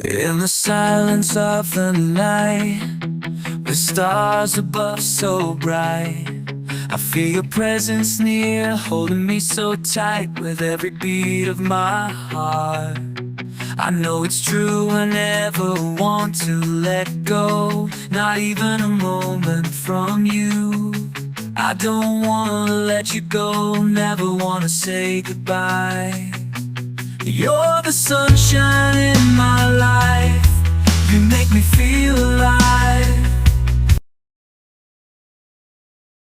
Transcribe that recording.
In the silence of the night, with stars above so bright, I feel your presence near, holding me so tight with every beat of my heart. I know it's true, I never want to let go, not even a moment from you. I don't wanna let you go, never wanna say goodbye. You're the sunshine in my life, you make me feel alive.